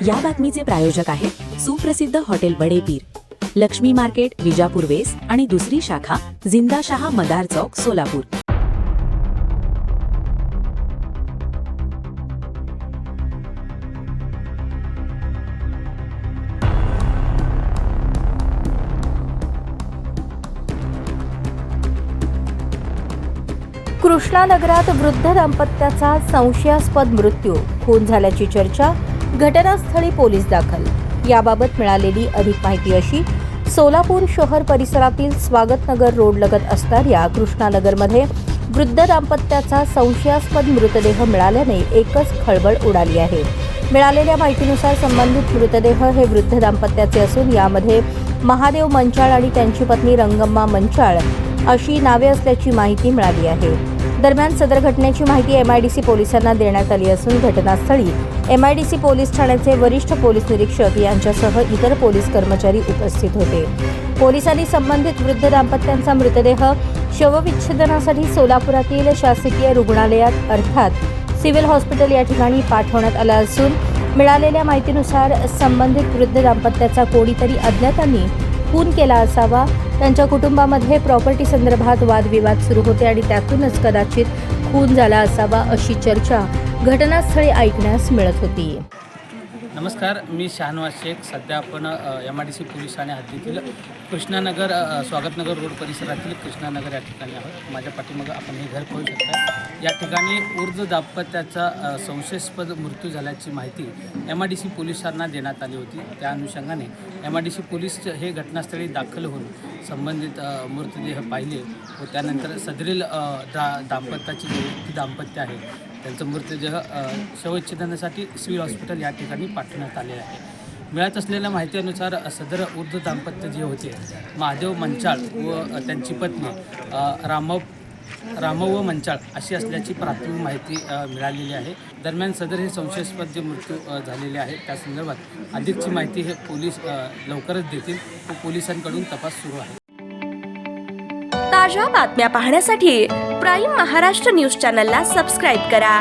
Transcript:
या बातमीचे प्रायोजक आहेत सुप्रसिद्ध hotel Badepir, Laxmi market, Vijapur west आणि दुसरी शाखा जिंदाशहा मदार चौक, सोलापूर। कृष्णानगरात वृद्ध दाम्पत्याचा संशयास्पद मृत्यू, खून झाल्याची चर्चा, घटनास्थळी पोलीस दाखल। याबाबत मिळालेली अधिक माहिती अशी: सोलापूर शहर परिसरातील स्वागतनगर रोड लगत असणाऱ्या कृष्णानगरमध्ये वृद्ध दाम्पत्याचा संशयास्पद मृतदेह मिळाल्याने एकच खळबळ उडाली आहे। मिळालेल्या माहितीनुसार संबंधित मृतदेह हे वृद्ध दाम्पत्याचे असून यामध्ये महादेव मंचाळ आणि त्यांची पत्नी रंगम्मा मंचाळ अशी नावे असल्याची माहिती मिळाली आहे। दरम्यान सदर घटनेची माहिती MIDC पोलिसांना देण्यात आली असून घटनास्थळी MIDC पोलीस ठाण्याचे वरिष्ठ पोलीस निरीक्षक यांच्यासह इतर पोलीस कर्मचारी उपस्थित होते। पोलिसांनी संबंधित वृद्ध दाम्पत्यांचा मृतदेह शवविच्छेदनासाठी सोलापुरातील शासकीय रुग्णालयात अर्थात सिव्हिल हॉस्पिटल या ठिकाणी पाठवण्यात आला असून मिळालेल्या माहितीनुसार संबंधित वृद्ध दाम्पत्याचा कोणीतरी अज्ञातांनी खून केला असावा। त्यांच्या कुटुंबामध्ये प्रॉपर्टी संदर्भात वादविवाद सुरू होते आणि त्यातूनच कदाचित खून झाला असावा अशी चर्चा घटनास्थळी ऐकण्यास मिळत होती। नमस्कार, मी शहानवाज शेख। सध्या आपण MIDC पोलीस ठाणे हद्दीतील कृष्णानगर स्वागतनगर रोड परिसरातील कृष्णानगर या ठिकाणी आहोत। माझ्या पाठीमागं आपण हे घर पाहू शकता। या ठिकाणी वृद्ध दाम्पत्याचा संशयास्पद मृत्यू झाल्याची माहिती MIDC पोलिसांना देण्यात आली होती। त्या अनुषंगाने MIDC पोलीस हे घटनास्थळी दाखल होऊन संबंधित मृतदेह पाहिले व त्यानंतर सदरील दाम्पत्याची जी दाम्पत्य आहे त्यांचं मृतदेह शवविच्छेदनासाठी सिव्हिल हॉस्पिटल या ठिकाणी पाठवण्यात आले आहे। मिळत असलेल्या माहितीनुसार सदर वृद्ध दाम्पत्य जे होते महादेव मंचाळ व त्यांची पत्नी रामव मंचाळ अशी असल्याची प्राथमिक माहिती मिळालेली आहे। दरम्यान सदर हे संशयास्पद जे मृत्यू झालेले आहेत त्या संदर्भात अधिकची माहिती हे पोलीस लवकरच देतील व पोलिसांकडून तपास सुरू आहे। ताज्या बातम्या पाहण्यासाठी प्राईम महाराष्ट्र न्यूज चॅनलला सबस्क्राईब करा।